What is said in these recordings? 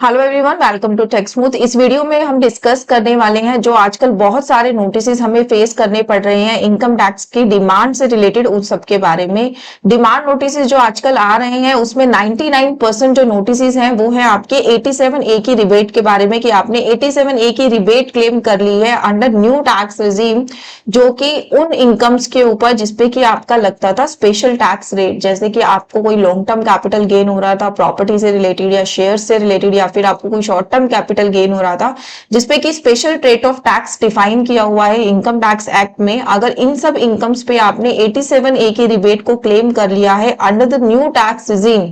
Hello everyone, welcome to tech smooth. इस video में हम डिस्कस करने वाले हैं जो आजकल बहुत सारे नोटिसेस हमें फेस करने पड़ रहे हैं इनकम टैक्स की डिमांड से रिलेटेड, उस सब के बारे में। डिमांड नोटिसेस जो आजकल आ रहे हैं उसमें 99% जो नोटिसेस हैं वो है आपके 87A की रिबेट के बारे में, कि आपने 87A की रिबेट क्लेम कर ली है अंडर न्यू टैक्स रिजीम, जो कि उन इनकम्स के ऊपर जिसपे कि आपका लगता था स्पेशल टैक्स रेट। जैसे कि आपको कोई लॉन्ग टर्म कैपिटल गेन हो रहा था प्रॉपर्टी से रिलेटेड या शेयर से रिलेटेड, या फिर आपको कोई शॉर्ट टर्म कैपिटल गेन हो रहा था जिसपे कि special rate of tax define किया हुआ है इनकम टैक्स एक्ट में। अगर इन सब इनकम्स पे आपने 87A की रिबेट को क्लेम कर लिया है under the new tax regime,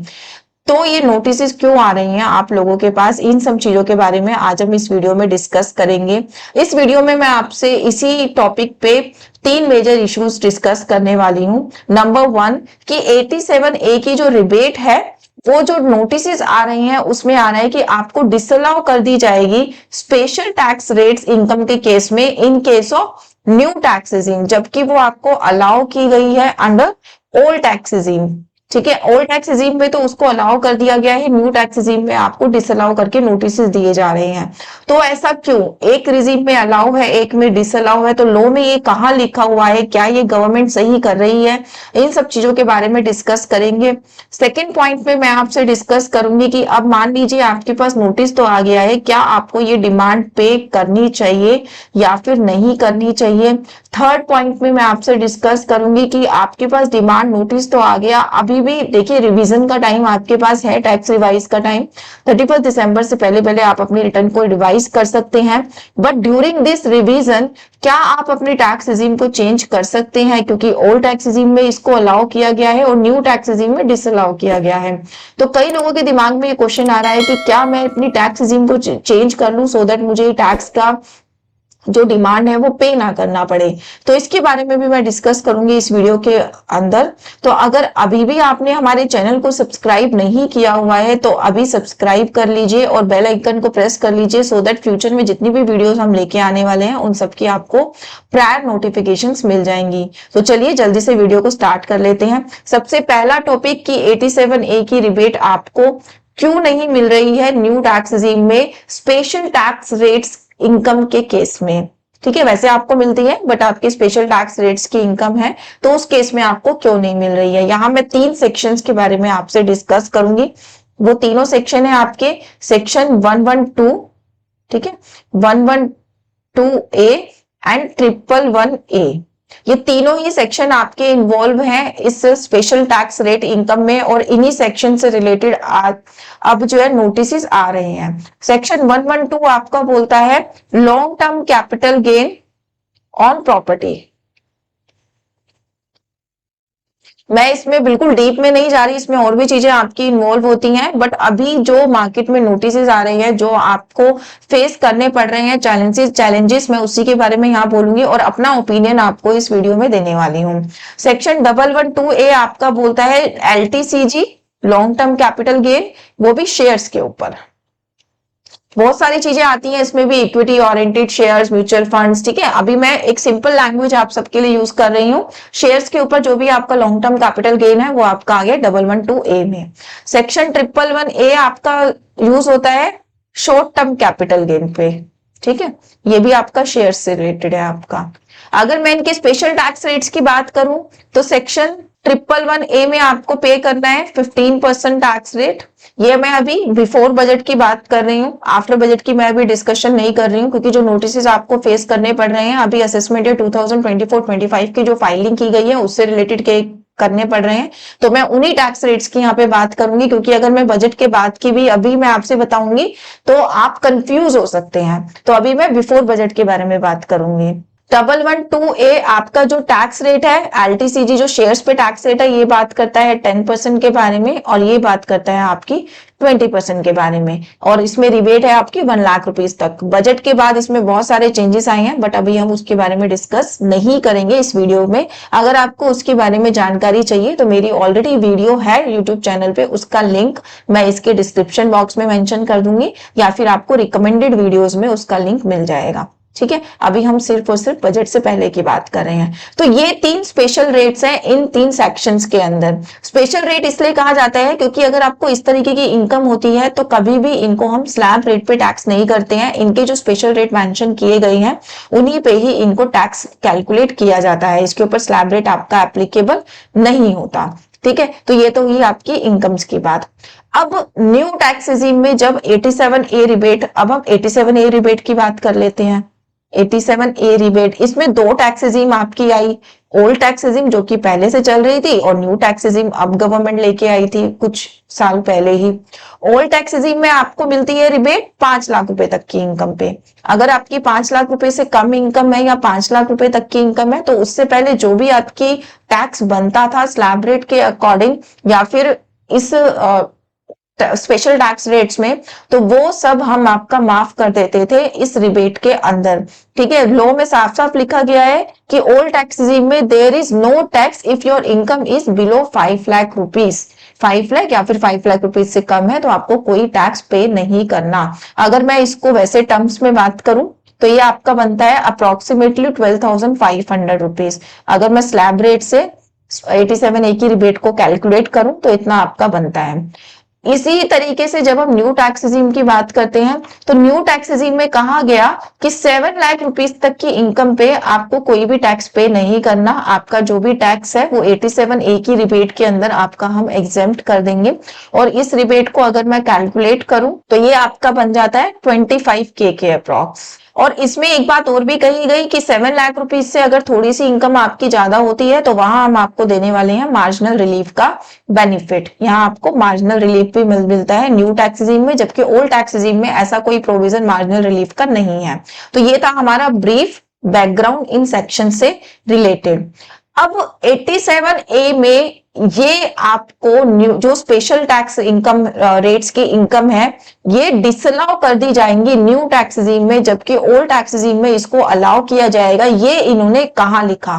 तो ये नोटिस क्यों आ रही हैं आप लोगों के पास, इन सब चीजों के बारे में आज हम इस वीडियो में डिस्कस करेंगे। इस वीडियो में मैं आपसे इसी टॉपिक पे तीन मेजर इश्यूज डिस्कस करने वाली हूं। नंबर वन, कि 87A की जो रिबेट है वो जो नोटिस आ रही हैं उसमें आ रहा है कि आपको डिसअलाउ कर दी जाएगी स्पेशल टैक्स रेट्स इनकम के केस में in case of new tax regime, जबकि वो आपको अलाउ की गई है अंडर ओल्ड टैक्स रिजीम। ठीक है, ओल्ड टैक्स रिजीम में तो उसको अलाउ कर दिया गया है, न्यू टैक्स रिजीम में आपको डिसअलाउ करके नोटिस दिए जा रहे हैं। तो ऐसा क्यों? एक रिजीम में अलाउ है, एक में डिसअलाउ है, तो लॉ में ये कहाँ लिखा हुआ है? क्या ये गवर्नमेंट सही कर रही है? इन सब चीजों के बारे में डिस्कस करेंगे। सेकेंड पॉइंट में मैं आपसे डिस्कस करूंगी कि अब मान लीजिए आपके पास नोटिस तो आ गया है, क्या आपको ये डिमांड पे करनी चाहिए या फिर नहीं करनी चाहिए। थर्ड पॉइंट में मैं आपसे डिस्कस करूंगी कि आपके पास डिमांड नोटिस तो आ गया, अभी भी देखिए रिवीजन का टाइम आपके पास है, टैक्स रिवाइज का टाइम 31 दिसंबर से पहले पहले आप अपनी रिटर्न को रिवाइज कर सकते हैं। बट ड्यूरिंग दिस रिवीजन क्या आप अपने टैक्स रिजीम को चेंज कर सकते हैं? क्योंकि ओल्ड टैक्स रिजीम में इसको अलाउ किया गया है और न्यू टैक्स रिजीम में डिसअलाउ किया गया है। तो कई लोगों के दिमाग में ये क्वेश्चन आ रहा है कि क्या मैं अपनी टैक्स रिजीम को चेंज कर लूं सो दैट मुझे टैक्स का जो डिमांड है वो पे ना करना पड़े। तो इसके बारे में भी मैं डिस्कस करूंगी इस वीडियो के अंदर। तो अगर अभी भी आपने हमारे चैनल को सब्सक्राइब नहीं किया हुआ है तो अभी सब्सक्राइब कर लीजिए और बेल आइकन को प्रेस कर लीजिए, सो दैट फ्यूचर में जितनी भी वीडियोस हम लेके आने वाले हैं उन सबकी आपको प्रायर नोटिफिकेशंस मिल जाएंगी। तो चलिए जल्दी से वीडियो को स्टार्ट कर लेते हैं। सबसे पहला टॉपिक की 87A की रिबेट आपको क्यों नहीं मिल रही है न्यू टैक्स रिजीम में स्पेशल टैक्स रेट्स इनकम के केस में। ठीक है, वैसे आपको मिलती है बट आपके स्पेशल टैक्स रेट्स की इनकम है तो उस केस में आपको क्यों नहीं मिल रही है। यहां मैं तीन सेक्शंस के बारे में आपसे डिस्कस करूंगी। वो तीनों सेक्शन है आपके सेक्शन 112, ठीक है, 112A एंड 111A। ये तीनों ही सेक्शन आपके इन्वॉल्व हैं इस स्पेशल टैक्स रेट इनकम में, और इन्हीं सेक्शन से रिलेटेड अब जो है नोटिस आ रहे हैं। सेक्शन 112 आपका बोलता है long term capital gain on property. मैं इसमें बिल्कुल डीप में नहीं जा रही, इसमें और भी चीजें आपकी इन्वॉल्व होती हैं, बट अभी जो मार्केट में नोटिस आ रहे हैं जो आपको फेस करने पड़ रहे हैं चैलेंजेस मैं उसी के बारे में यहाँ बोलूंगी और अपना ओपिनियन आपको इस वीडियो में देने वाली हूँ। सेक्शन 112A आपका बोलता है LTCG, long term capital gain, वो भी शेयर्स के ऊपर। बहुत सारी चीजें आती हैं इसमें भी, equity oriented shares, mutual funds. ठीक है, अभी मैं एक सिंपल लैंग्वेज आप सबके लिए यूज कर रही हूँ। शेयर्स के ऊपर जो भी आपका लॉन्ग टर्म कैपिटल गेन है वो आपका आ गया 112A में। सेक्शन 111A आपका यूज होता है शॉर्ट टर्म कैपिटल गेन पे। ठीक है, ये भी आपका शेयर से रिलेटेड है आपका। अगर मैं इनके स्पेशल टैक्स रेट्स की बात करूं तो सेक्शन 111A में आपको पे करना है 15% टैक्स रेट। ये मैं अभी बिफोर बजट की बात कर रही हूँ, आफ्टर बजट की मैं अभी डिस्कशन नहीं कर रही हूँ, क्योंकि जो नोटिस आपको फेस करने पड़ रहे हैं अभी असेसमेंट ईयर 2024-25 की जो फाइलिंग की गई है उससे रिलेटेड के करने पड़ रहे हैं, तो मैं उन्हीं टैक्स रेट्स की यहाँ पे बात करूंगी। क्योंकि अगर मैं बजट के बाद की भी अभी मैं आपसे बताऊंगी तो आप कंफ्यूज हो सकते हैं, तो अभी मैं बिफोर बजट के बारे में बात करूंगी। 112A आपका जो टैक्स रेट है LTCG, जो शेयर्स पे टैक्स रेट है, ये बात करता है 10% के बारे में और ये बात करता है आपकी 20% के बारे में, और इसमें रिबेट है आपकी 1 लाख रुपीस तक। बजट के बाद इसमें बहुत सारे चेंजेस आए हैं बट अभी हम उसके बारे में डिस्कस नहीं करेंगे इस वीडियो में। अगर आपको उसके बारे में जानकारी चाहिए तो मेरी ऑलरेडी वीडियो है यूट्यूब चैनल पे, उसका लिंक मैं इसके डिस्क्रिप्शन बॉक्स में मेंशन कर दूंगी या फिर आपको रिकमेंडेड वीडियोज में उसका लिंक मिल जाएगा। ठीक है, अभी हम सिर्फ और सिर्फ बजट से पहले की बात कर रहे हैं। तो ये 3 स्पेशल रेट्स हैं इन 3 सेक्शंस के अंदर। स्पेशल रेट इसलिए कहा जाता है क्योंकि अगर आपको इस तरीके की इनकम होती है तो कभी भी इनको हम स्लैब रेट पे टैक्स नहीं करते हैं। इनके जो स्पेशल रेट मेंशन किए गए हैं उन्हीं पे ही इनको टैक्स कैलकुलेट किया जाता है, इसके ऊपर स्लैब रेट आपका एप्लीकेबल नहीं होता। ठीक है, तो ये तो हुई आपकी इनकम्स की बात। अब न्यू टैक्स रेजिम में जब 87A रिबेट, अब हम 87A रिबेट की बात कर लेते हैं। 87A रिबेट, इसमें 2 टैक्स रेजिम आपकी आई, ओल्ड टैक्स रेजिम जो कि पहले से चल रही थी और न्यू टैक्स रेजिम अब गवर्नमेंट लेके आई थी कुछ साल पहले ही। ओल्ड टैक्स रेजिम में आपको मिलती है रिबेट 5 लाख रुपए तक की इनकम पे। अगर आपकी 5 लाख रुपए से कम इनकम है या 5 लाख रुपए तक की इनकम है तो उससे पहले जो भी आपकी टैक्स बनता था स्लैब रेट के अकॉर्डिंग या फिर इस स्पेशल टैक्स रेट्स में, तो वो सब हम आपका माफ कर देते थे इस रिबेट के अंदर। ठीक है, लॉ में साफ साफ लिखा गया है कि ओल्ड टैक्स रेजिम में there is no tax if your income is below 5 lakh rupees. 5 lakh या फिर 5 लाख रुपीज से कम है तो आपको कोई टैक्स पे नहीं करना। अगर मैं इसको वैसे टर्म्स में बात करूं तो ये आपका बनता है अप्रोक्सीमेटली 12,500 रुपीज। अगर मैं स्लैब रेट से 87A की रिबेट को कैलकुलेट करूं तो इतना आपका बनता है। इसी तरीके से जब हम न्यू टैक्स रेजिम की बात करते हैं तो न्यू टैक्स रेजिम में कहा गया कि 7 लाख रुपीस तक की इनकम पे आपको कोई भी टैक्स पे नहीं करना। आपका जो भी टैक्स है वो 87A की रिबेट के अंदर आपका हम एग्जेम्प्ट कर देंगे। और इस रिबेट को अगर मैं कैलकुलेट करूं तो ये आपका बन जाता है 25K के अप्रॉक्स। और इसमें एक बात और भी कही गई कि 7 लाख रुपीस से अगर थोड़ी सी इनकम आपकी ज्यादा होती है तो वहां हम आपको देने वाले हैं मार्जिनल रिलीफ का बेनिफिट। यहाँ आपको मार्जिनल रिलीफ भी मिलता है न्यू टैक्स रेजिम में, जबकि ओल्ड टैक्स रेजिम में ऐसा कोई प्रोविजन मार्जिनल रिलीफ का नहीं है। तो ये था हमारा ब्रीफ बैकग्राउंड इन सेक्शन से रिलेटेड। अब 87A में ये आपको जो स्पेशल टैक्स इनकम रेट्स की इनकम है ये डिसअलाउ कर दी जाएंगी न्यू टैक्स रेजिम में, जबकि ओल्ड टैक्स रेजिम में इसको अलाउ किया जाएगा। ये इन्होंने कहाँ लिखा,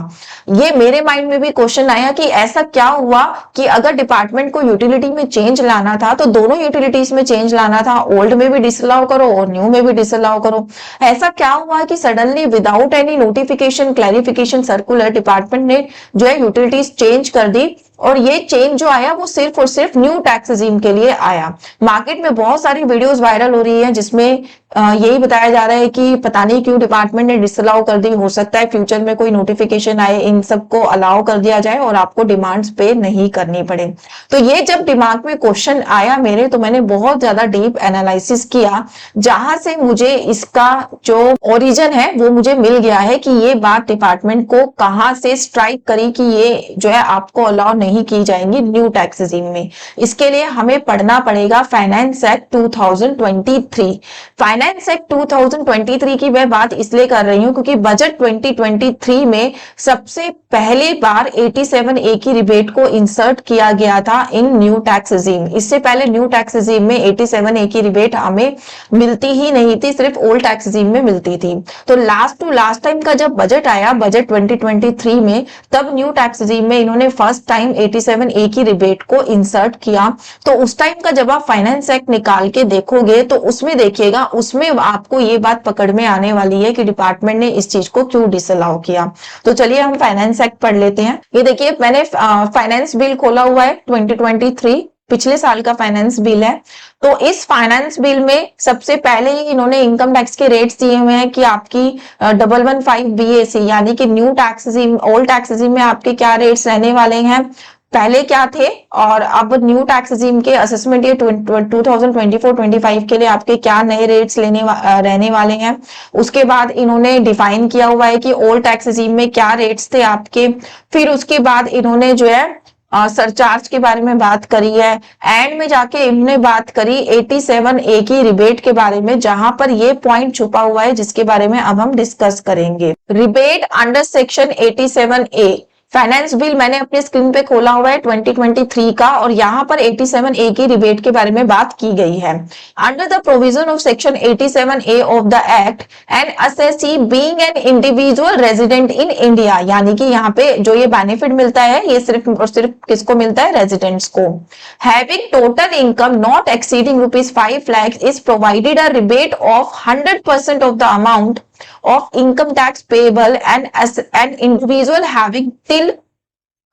ये मेरे माइंड में भी क्वेश्चन आया कि ऐसा क्या हुआ कि अगर डिपार्टमेंट को यूटिलिटी में चेंज लाना था तो दोनों यूटिलिटीज में चेंज लाना था, ओल्ड में भी डिसअलाउ करो और न्यू में भी डिसअलाउ करो। ऐसा क्या हुआ कि suddenly without any notification clarification circular department ने जो है यूटिलिटीज चेंज कर दी और ये चेंज जो आया वो सिर्फ और सिर्फ न्यू टैक्स रेजिम के लिए आया। मार्केट में बहुत सारी वीडियोस वायरल हो रही है जिसमें यही बताया जा रहा है कि पता नहीं क्यों डिपार्टमेंट ने डिसअलाउ कर दी, हो सकता है फ्यूचर में कोई नोटिफिकेशन आए इन सबको अलाउ कर दिया जाए और आपको डिमांड्स पे नहीं करनी पड़े। तो ये जब दिमाग में क्वेश्चन आया मेरे तो मैंने बहुत ज्यादा डीप एनालिसिस किया, जहां से मुझे इसका जो ओरिजिन है वो मुझे मिल गया है कि ये बात डिपार्टमेंट को कहां से स्ट्राइक करी कि ये जो है आपको अलाउ नहीं की जाएंगी न्यू टैक्स रेजिम में। इसके लिए हमें पढ़ना पड़ेगा फाइनेंस एक्ट 2023। फाइनेंस एक्ट 2023 की मैं बात इसलिए कर रही हूं क्योंकि बजट 2023 में सबसे पहली बार 87A की रिबेट को इंसर्ट किया गया था इन न्यू टैक्स रेजिम। इससे पहले न्यू टैक्स रेजिम में 87A की रिबेट हमें मिलती ही नहीं थी, सिर्फ ओल्ड टैक्स रेजिम में मिलती थी। तो लास्ट टाइम का जब बजट आया बजट 2023 में, तब न्यू टैक्स रेजिम में इन्होंने फर्स्ट टाइम 87A की रिबेट को इंसर्ट किया। तो उस टाइम का जब आप फाइनेंस एक्ट निकाल के देखोगे तो उसमें देखिएगा, उसमें आपको ये बात पकड़ में आने वाली है कि डिपार्टमेंट ने इस चीज को क्यों डिसअलाउ किया। तो चलिए हम फाइनेंस एक्ट पढ़ लेते हैं। ये देखिए मैंने फाइनेंस बिल खोला हुआ है 2023, पिछले साल का फाइनेंस बिल है। तो इस फाइनेंस बिल में सबसे पहले ही इन्होंने इनकम टैक्स के रेट्स दिए हुए हैं कि आपकी 115 BAC यानी कि new tax regime old tax regime में आपके क्या रेट्स रहने वाले हैं, पहले क्या थे और अब न्यू टैक्स रेजिम के असेसमेंट ये 2024-25 के लिए आपके क्या नए रेट्स रहने वाले हैं। उसके बाद इन्होंने डिफाइन किया हुआ है कि ओल्ड टैक्स रेजिम में क्या रेट्स थे आपके। फिर उसके बाद इन्होंने जो है सरचार्ज के बारे में बात करी है। एंड में जाके इन्होंने बात करी 87A की रिबेट के बारे में, जहां पर ये पॉइंट छुपा हुआ है जिसके बारे में अब हम डिस्कस करेंगे। Rebate under section 87A finance bill मैंने अपने स्क्रीन पे खोला हुआ है 2023 का, और यहाँ पर 87A की रिबेट के बारे में बात की गई है। Under the provision of section 87A of the act and assessee being an individual resident in India, यानी कि यहाँ पे जो ये बेनिफिट मिलता है ये सिर्फ और सिर्फ किसको मिलता है, रेजिडेंट्स को। Having total income not exceeding ₹5 lakh is provided a rebate of 100% of the amount of income tax payable and as an individual having till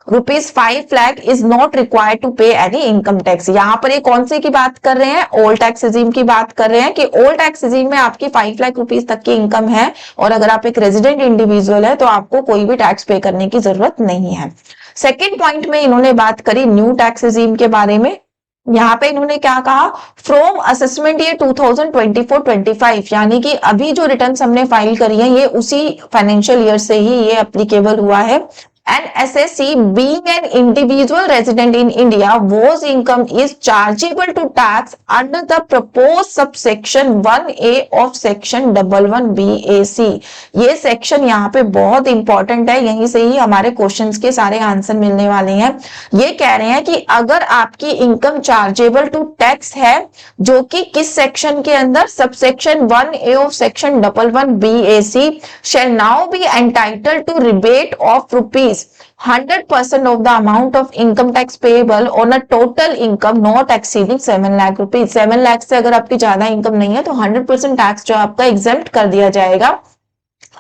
₹5 lakh is not required to pay any income tax। यहाँ पर ये कौन से की बात कर रहे हैं, ओल्ड टैक्स रिजीम की बात कर रहे हैं कि ओल्ड टैक्स रिजीम में आपकी 5 लाख रुपीस तक की इनकम है और अगर आप एक रेजिडेंट इंडिविजुअल है तो आपको कोई भी टैक्स पे करने की जरूरत नहीं है। सेकेंड पॉइंट में इन्होंने बात करी न्यू टैक्स रिजीम के बारे में। यहाँ पे इन्होंने क्या कहा, फ्रॉम असेसमेंट ईयर 2024-25 यानी कि अभी जो रिटर्न्स हमने फाइल करी है ये उसी फाइनेंशियल ईयर से ही ये एप्लीकेबल हुआ है। An SSC being an individual resident in India whose income is chargeable to tax under the proposed subsection 1A of section 11BAC। ये सेक्शन यहाँ पे बहुत इंपॉर्टेंट है, यहीं से ही हमारे क्वेश्चंस के सारे आंसर मिलने वाले हैं। ये कह रहे हैं कि अगर आपकी इनकम चार्जेबल टू टैक्स है जो कि किस सेक्शन के अंदर, subsection 1A of section 11BAC shall now be entitled to rebate of rupees 100% of the amount of income tax payable on a total income not exceeding 7 lakh rupees। 7 lakh से अगर आपकी ज्यादा इनकम नहीं है तो 100% टैक्स जो आपका एग्जेम्प्ट कर दिया जाएगा।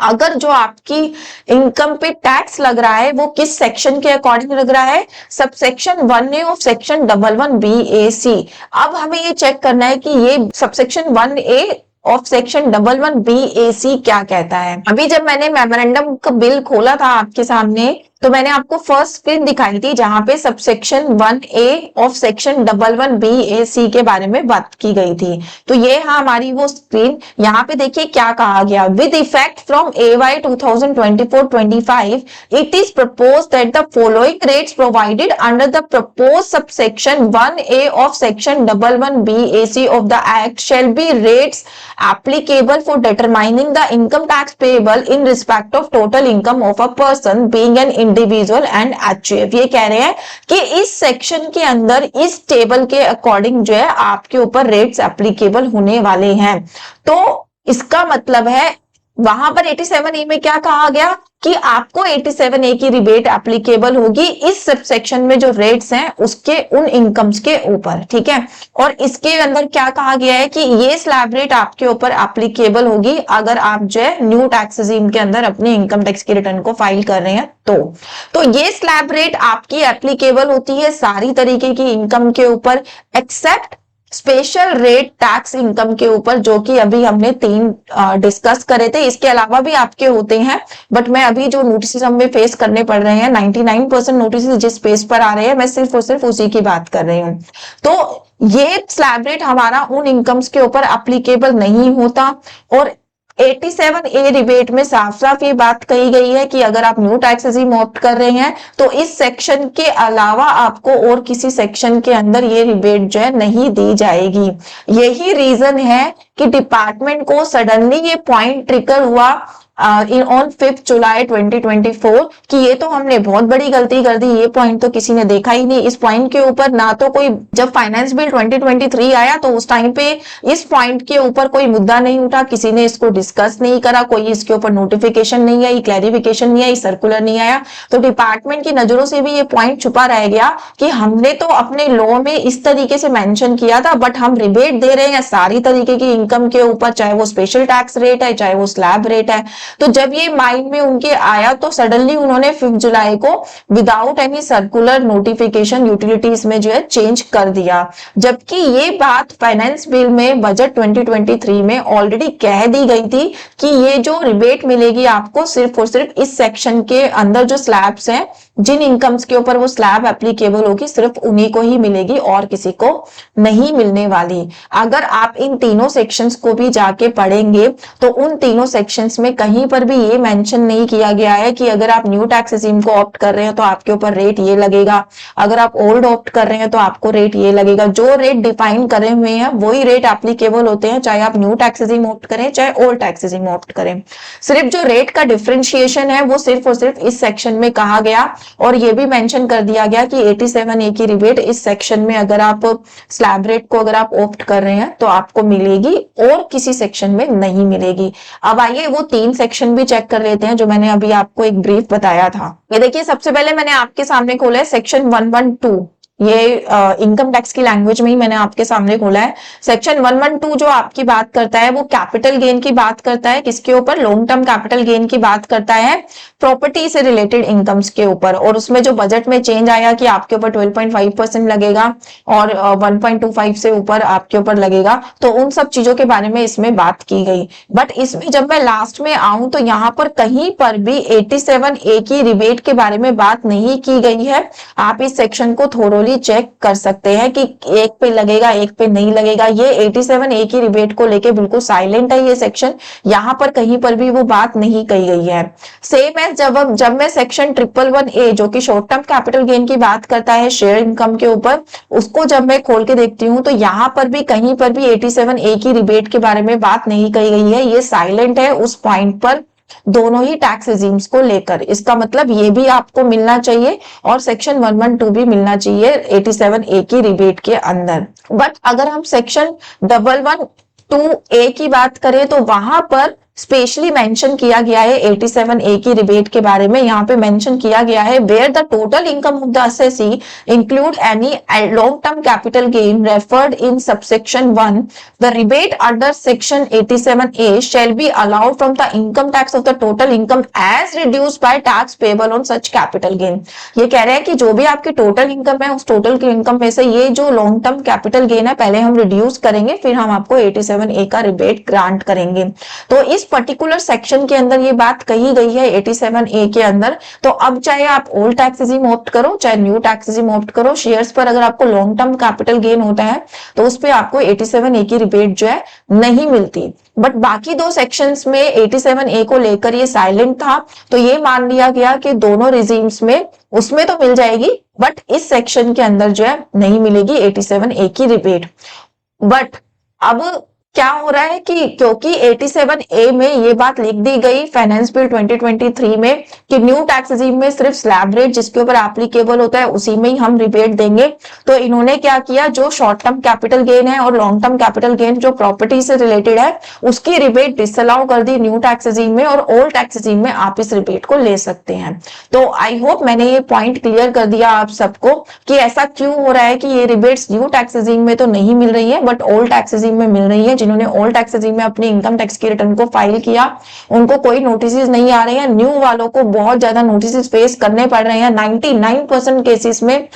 अगर जो आपकी इनकम पे टैक्स लग रहा है वो किस सेक्शन के अकॉर्डिंग लग रहा है, subsection 1A of section 11BAC। अब हमें ये चेक करना है कि ये subsection 1A of section 11BAC क्या कहता है। अभी जब मैंने मेमोरेंडम का बिल खोला था आपके सामने तो मैंने आपको फर्स्ट स्क्रीन दिखाई थी जहां पे subsection 1A of section 11BAC के बारे में बात की गई थी। तो ये हाँ हमारी वो स्क्रीन। यहाँ पे देखिए क्या कहा गया, with effect from AY 2024-25 it is proposed that the following rates provided under the proposed subsection 1A of section 11BAC of the act shall be rates applicable for determining the income tax payable in respect of total income of a person being an individual and HUF। ये कह रहे हैं कि इस section के अंदर इस table के अकॉर्डिंग जो है आपके ऊपर रेट्स एप्लीकेबल होने वाले हैं। तो इसका मतलब है वहां पर 87A में क्या कहा गया कि आपको 87A की रिबेट एप्लीकेबल होगी इस सबसेक्शन में जो रेट्स हैं उसके उन इनकम्स के ऊपर, ठीक है। और इसके अंदर क्या कहा गया है कि ये स्लैब रेट आपके ऊपर एप्लीकेबल होगी अगर आप जो है न्यू टैक्स रिजीम के अंदर अपने इनकम टैक्स की रिटर्न को फाइल कर रहे हैं तो ये स्लैब रेट आपकी एप्लीकेबल होती है सारी तरीके की इनकम के ऊपर except special rate tax income के ऊपर, जो कि अभी हमने 3 डिस्कस करे थे। इसके अलावा भी आपके होते हैं बट मैं अभी जो नोटिस हमें फेस करने पड़ रहे हैं 99% नोटिस जिस पेज पर आ रहे हैं मैं सिर्फ और सिर्फ उसी की बात कर रही हूँ। तो ये स्लैब रेट हमारा उन इनकम्स के ऊपर एप्लीकेबल नहीं होता। और 87A रिबेट में साफ साफ ये बात कही गई है कि अगर आप न्यू टैक्स रिजीम ऑप्ट कर रहे हैं तो इस सेक्शन के अलावा आपको और किसी सेक्शन के अंदर ये रिबेट जो है नहीं दी जाएगी। यही रीजन है कि डिपार्टमेंट को सडनली ये पॉइंट ट्रिगर हुआ ऑन 5 जुलाई 2024 कि ये तो हमने बहुत बड़ी गलती कर दी, ये पॉइंट तो किसी ने देखा ही नहीं। इस पॉइंट के ऊपर ना तो कोई, जब फाइनेंस बिल 2023 आया तो उस टाइम पे इस पॉइंट के ऊपर कोई मुद्दा नहीं उठा, किसी ने इसको डिस्कस नहीं करा, कोई इसके ऊपर नोटिफिकेशन नहीं आई, क्लैरिफिकेशन नहीं आई, सर्कुलर नहीं आया। तो डिपार्टमेंट की नजरों से भी ये पॉइंट छुपा रह गया कि हमने तो अपने लॉ में इस तरीके से मेंशन किया था बट हम रिबेट दे रहे हैं सारी तरीके की इनकम के ऊपर, चाहे वो स्पेशल टैक्स रेट है चाहे वो स्लैब रेट है। तो जब ये माइंड में उनके आया तो सडनली उन्होंने 5 जुलाई को without any circular notification utilities में जो है चेंज कर दिया, जबकि ये बात फाइनेंस बिल में बजट 2023 में ऑलरेडी कह दी गई थी कि ये जो रिबेट मिलेगी आपको सिर्फ और सिर्फ इस सेक्शन के अंदर जो स्लैब्स हैं, जिन इनकम्स के ऊपर वो स्लैब एप्लीकेबल होगी सिर्फ उन्हीं को ही मिलेगी और किसी को नहीं मिलने वाली। अगर आप इन तीनों सेक्शंस को भी जाके पढ़ेंगे तो उन तीनों सेक्शंस में कहीं पर भी ये मेंशन नहीं किया गया है कि अगर आप न्यू टैक्स रिजीम को ऑप्ट कर रहे हैं तो आपके ऊपर रेट ये लगेगा, अगर आप ओल्ड ऑप्ट कर रहे हैं तो आपको रेट ये लगेगा। जो रेट डिफाइन करे हुए हैं वही रेट एप्लीकेबल होते हैं, चाहे आप न्यू टैक्स रिजीम ऑप्ट करें चाहे ओल्ड टैक्स रिजीम ऑप्ट करें। सिर्फ जो रेट का डिफरेंशिएशन है वो सिर्फ और सिर्फ इस सेक्शन में कहा गया और ये भी मेंशन कर दिया गया कि 87A की रिबेट इस सेक्शन में अगर आप स्लैब रेट को अगर आप ऑप्ट कर रहे हैं तो आपको मिलेगी और किसी सेक्शन में नहीं मिलेगी। अब आइए वो 3 सेक्शन भी चेक कर लेते हैं जो मैंने अभी आपको एक ब्रीफ बताया था। ये देखिए सबसे पहले मैंने आपके सामने खोला है सेक्शन 112 ये इनकम टैक्स की लैंग्वेज में ही मैंने आपके सामने खोला है। सेक्शन 112 जो आपकी बात करता है वो कैपिटल गेन की बात करता है, किसके ऊपर? लॉन्ग टर्म कैपिटल गेन की बात करता है, प्रॉपर्टी से रिलेटेड इनकम्स के ऊपर। और उसमें जो बजट में चेंज आया कि आपके ऊपर 12.5% लगेगा और 1.25 से ऊपर आपके ऊपर लगेगा, तो उन सब चीजों के बारे में इसमें बात की गई। बट इसमें जब मैं लास्ट में आऊं तो यहाँ पर कहीं पर भी 87A की रिबेट के बारे में बात नहीं की गई है। आप इस सेक्शन को थोरोली चेक कर सकते हैं कि एक पे लगेगा एक पे नहीं लगेगा। ये 87A की रिबेट को लेके बिल्कुल साइलेंट है ये सेक्शन, यहाँ पर कहीं पर भी वो बात नहीं कही गई है। सेम है जब मैं सेक्शन 111A जो कि शॉर्ट टर्म कैपिटल गेन की बात करता है शेयर इनकम के ऊपर, उसको जब मैं खोल के देखती हूँ तो यहाँ पर भी कहीं पर भी 87A की रिबेट के बारे में बात नहीं कही गई है। ये साइलेंट है उस पॉइंट पर दोनों ही टैक्स रिजीम्स को लेकर। इसका मतलब ये भी आपको मिलना चाहिए और सेक्शन 112 भी मिलना चाहिए 87A की रिबेट के अंदर। बट अगर हम सेक्शन 112A की बात करें तो वहां पर स्पेशली मेंशन किया गया है 87A की रिबेट के बारे में। यहाँ पे मेंशन किया गया है where the total income of the assessee include any long term capital gain referred in subsection 1, the rebate under section 87A shall be allowed from the income tax of the total income as reduced by tax payable on such capital gain. ये कह रहे हैं कि जो भी आपकी total income है उस टोटल की इनकम में से ये जो लॉन्ग टर्म कैपिटल गेन है पहले हम रिड्यूस करेंगे, फिर हम आपको 87A का रिबेट ग्रांट करेंगे। तो इस पर्टिकुलर सेक्शन के अंदर ये बात कही गई है 87A के अंदर। तो अब चाहे आप ओल्ड टैक्स रेजिम ऑप्ट करो चाहे न्यू टैक्स रेजिम ऑप्ट करो, शेयर्स पर अगर आपको लॉन्ग टर्म कैपिटल गेन होता है तो उस पे आपको 87A की रिबेट जो है नहीं मिलती। बट बाकी दो सेक्शंस में 87A को लेकर ये साइलेंट था, तो ये मान लिया गया कि दोनों रिजीम्स में उसमें तो मिल जाएगी बट इस सेक्शन के अंदर जो है नहीं मिलेगी 87A की रिबेट। बट अब क्या हो रहा है कि क्योंकि 87A में ये बात लिख दी गई फाइनेंस बिल 2023 में कि न्यू टैक्स रेजिम में सिर्फ स्लैब रेट जिसके ऊपर एप्लीकेबल होता है उसी में ही हम रिबेट देंगे। तो इन्होंने क्या किया, जो शॉर्ट टर्म कैपिटल गेन है और लॉन्ग टर्म कैपिटल गेन जो प्रॉपर्टी से रिलेटेड है उसकी रिबेट डिसअलाउ कर दी न्यू टैक्स रेजिम में, और ओल्ड टैक्स रेजिम में आप इस रिबेट को ले सकते हैं। तो आई होप मैंने ये पॉइंट क्लियर कर दिया आप सबको कि ऐसा क्यों हो रहा है कि ये रिबेट्स न्यू टैक्स रेजिम में तो नहीं मिल रही है बट ओल्ड टैक्स रेजिम में मिल रही है। जिन्होंने ओल्ड टैक्स रेजिम में अपनी इनकम टैक्स की रिटर्न को फाइल किया उनको कोई नोटिस नहीं आ रहे हैं, न्यू वालों को बहुत ज्यादा नोटिस फेस करने पड़ रहे हैं। 99% केसेस में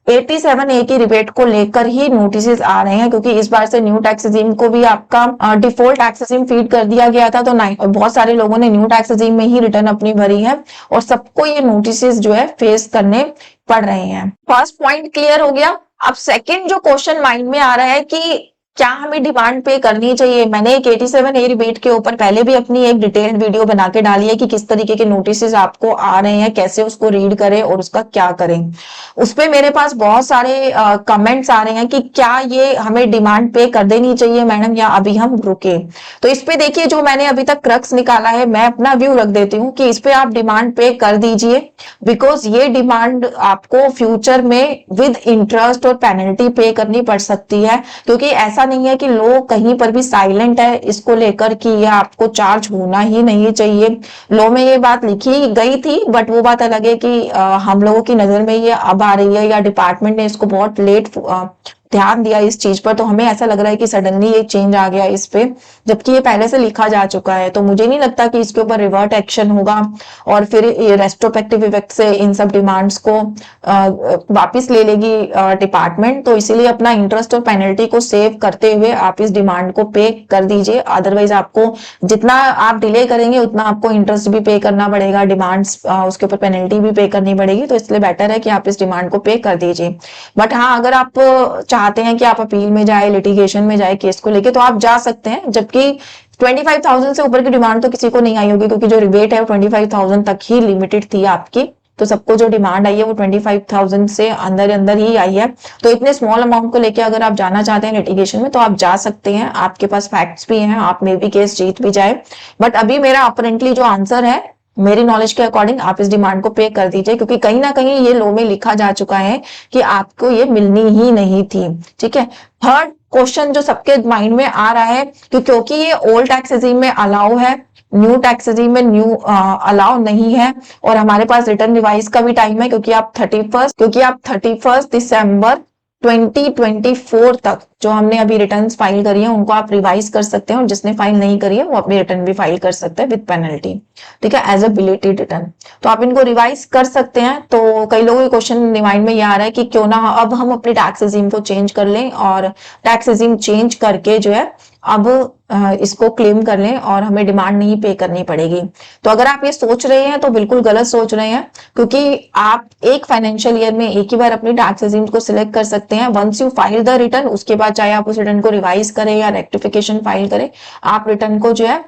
87A की रिबेट को लेकर ही नोटिस आ रहे हैं, क्योंकि इस बार से न्यू टैक्स रेजिम को भी आपका डिफॉल्ट टैक्स रेजिम फीड कर दिया गया था। तो बहुत सारे लोगों ने न्यू टैक्स रेजिम में ही रिटर्न अपनी भरी है और सबको ये नोटिस जो है फेस करने पड़ रहे हैं। फर्स्ट पॉइंट क्लियर हो गया। अब सेकंड जो क्वेश्चन माइंड में आ रहा है कि क्या हमें डिमांड पे करनी चाहिए। मैंने एक 87A रिबेट के ऊपर पहले भी अपनी एक डिटेल्ड वीडियो बना के डाली है कि किस तरीके के नोटिस आपको आ रहे हैं, कैसे उसको रीड करें और उसका क्या करें। उस पे मेरे पास बहुत सारे कमेंट्स आ रहे हैं कि क्या ये हमें डिमांड पे कर देनी चाहिए मैडम या अभी हम रुके। तो इस पे देखिए जो मैंने अभी तक क्रक्स निकाला है मैं अपना व्यू रख देती हूँ कि इस पे आप डिमांड पे कर दीजिए, बिकॉज ये डिमांड आपको फ्यूचर में विद इंटरेस्ट और पेनल्टी पे करनी पड़ सकती है। क्योंकि ऐसा नहीं है कि लोग कहीं पर भी साइलेंट है इसको लेकर कि ये आपको चार्ज होना ही नहीं चाहिए। लॉ में ये बात लिखी गई थी बट वो बात अलग है कि हम लोगों की नजर में ये अब आ रही है या डिपार्टमेंट ने इसको बहुत लेट ध्यान दिया इस चीज पर, तो हमें ऐसा लग रहा है कि सडनली ये चेंज आ गया इस पे, जबकि ये पहले से लिखा जा चुका है। तो मुझे नहीं लगता कि इसके ऊपर रिवर्ट एक्शन होगा और फिर ये रेस्ट्रोस्पेक्टिव इफेक्ट से इन सब डिमांड्स को वापस ले लेगी डिपार्टमेंट। तो इसीलिए अपना इंटरेस्ट और पेनल्टी को सेव करते हुए आप इस डिमांड को पे कर दीजिए, अदरवाइज आपको जितना आप डिले करेंगे उतना आपको इंटरेस्ट भी पे करना पड़ेगा, डिमांड्स उसके ऊपर पेनल्टी भी पे करनी पड़ेगी। तो इसलिए बेटर है कि आप इस डिमांड को पे कर दीजिए। बट हाँ, अगर आप चाहते हैं कि आप अपील में जाए, लिटिगेशन में जाए केस को लेके, तो आप जा सकते हैं। जबकि 25,000 से ऊपर की डिमांड तो किसी को नहीं आई होगी, क्योंकि जो रिबेट है वो 25,000 तक ही लिमिटेड थी आपकी। तो सबको जो डिमांड आई है वो 25,000 से अंदर ही आई है। तो इतने स्मॉल अमाउंट को लेके अगर आप जाना चाहते हैं लिटिगेशन में तो आप जा सकते हैं, आपके पास फैक्ट्स भी हैं, आप मे भी केस जीत भी जाए। बट अभी मेरा अपरेंटली जो आंसर है मेरी नॉलेज के अकॉर्डिंग आप इस डिमांड को पे कर दीजिए, क्योंकि कहीं ना कहीं ये लॉ में लिखा जा चुका है कि आपको ये मिलनी ही नहीं थी। ठीक है। थर्ड क्वेश्चन जो सबके माइंड में आ रहा है कि क्योंकि ये ओल्ड टैक्स रेजिम में अलाउ है न्यू टैक्स रेजिम में न्यू अलाउ नहीं है। और हमारे पास रिटर्न रिवाइज का भी टाइम है, क्योंकि आप 31 दिसंबर 2024 तक जो हमने अभी रिटर्न्स फाइल करी है उनको आप रिवाइज कर सकते हैं, और जिसने फाइल नहीं करी है वो अपनी रिटर्न भी फाइल कर सकते हैं विद पेनल्टी, ठीक है, एज अ बिलेटेड रिटर्न। तो आप इनको रिवाइज कर सकते हैं। तो कई लोगों के क्वेश्चन रिमाइंड में ये आ रहा है कि क्यों ना अब हम अपने टैक्स रेजिम को चेंज कर लें, और टैक्स रेजिम चेंज करके जो है अब इसको क्लेम कर लें और हमें डिमांड नहीं पे करनी पड़ेगी। तो अगर आप ये सोच रहे हैं तो बिल्कुल गलत सोच रहे हैं, क्योंकि आप एक फाइनेंशियल ईयर में एक ही बार अपनी टैक्स रेजिम को सिलेक्ट कर सकते हैं। Once you file the return, उसके बाद चाहे आप उस रिटर्न को रिवाइज करें या रेक्टिफिकेशन फाइल करें, आप रिटर्न को जो है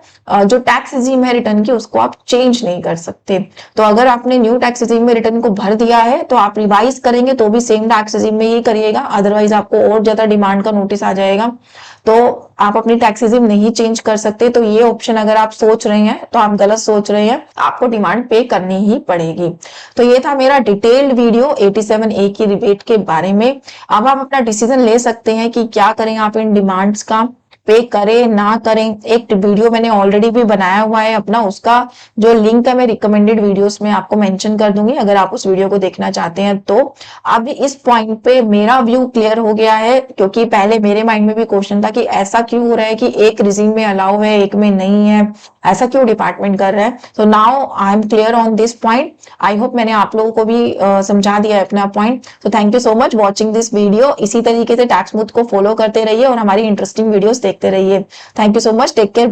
जो टैक्स रेजिम है रिटर्न की उसको आप चेंज नहीं कर सकते। तो अगर आपने न्यू टैक्स रेजिम में रिटर्न को भर दिया है तो आप रिवाइज करेंगे तो भी सेम टैक्स रेजिम में ही करिएगा, अदरवाइज आपको और ज्यादा डिमांड का नोटिस आ जाएगा। तो आप अपनी टैक्स रेजिम नहीं चेंज कर सकते। तो ये ऑप्शन अगर आप सोच रहे हैं तो आप गलत सोच रहे हैं, आपको डिमांड पे करनी ही पड़ेगी। तो ये था मेरा डिटेल्ड वीडियो 87A की रिबेट के बारे में। अब आप अपना डिसीजन ले सकते हैं कि क्या करें आप इन डिमांड्स का, पे करें ना करें। एक वीडियो मैंने ऑलरेडी भी बनाया हुआ है अपना, उसका जो लिंक है मैं रिकमेंडेड वीडियोस में आपको मेंशन कर दूंगी अगर आप उस वीडियो को देखना चाहते हैं। तो अब इस पॉइंट पे मेरा व्यू क्लियर हो गया है, क्योंकि पहले मेरे माइंड में भी क्वेश्चन था कि ऐसा क्यों हो रहा है कि एक रिजीम में अलाउ है एक में नहीं है, ऐसा क्यों डिपार्टमेंट कर रहा है। तो now I am clear on this point. I hope मैंने आप लोगों को भी समझा दिया है अपना पॉइंट। तो thank you so much watching this video. इसी तरीके से टैक्स स्मूथ को फॉलो करते रहिए और हमारी इंटरेस्टिंग वीडियोस देखते रहिए। Thank you so much, take care.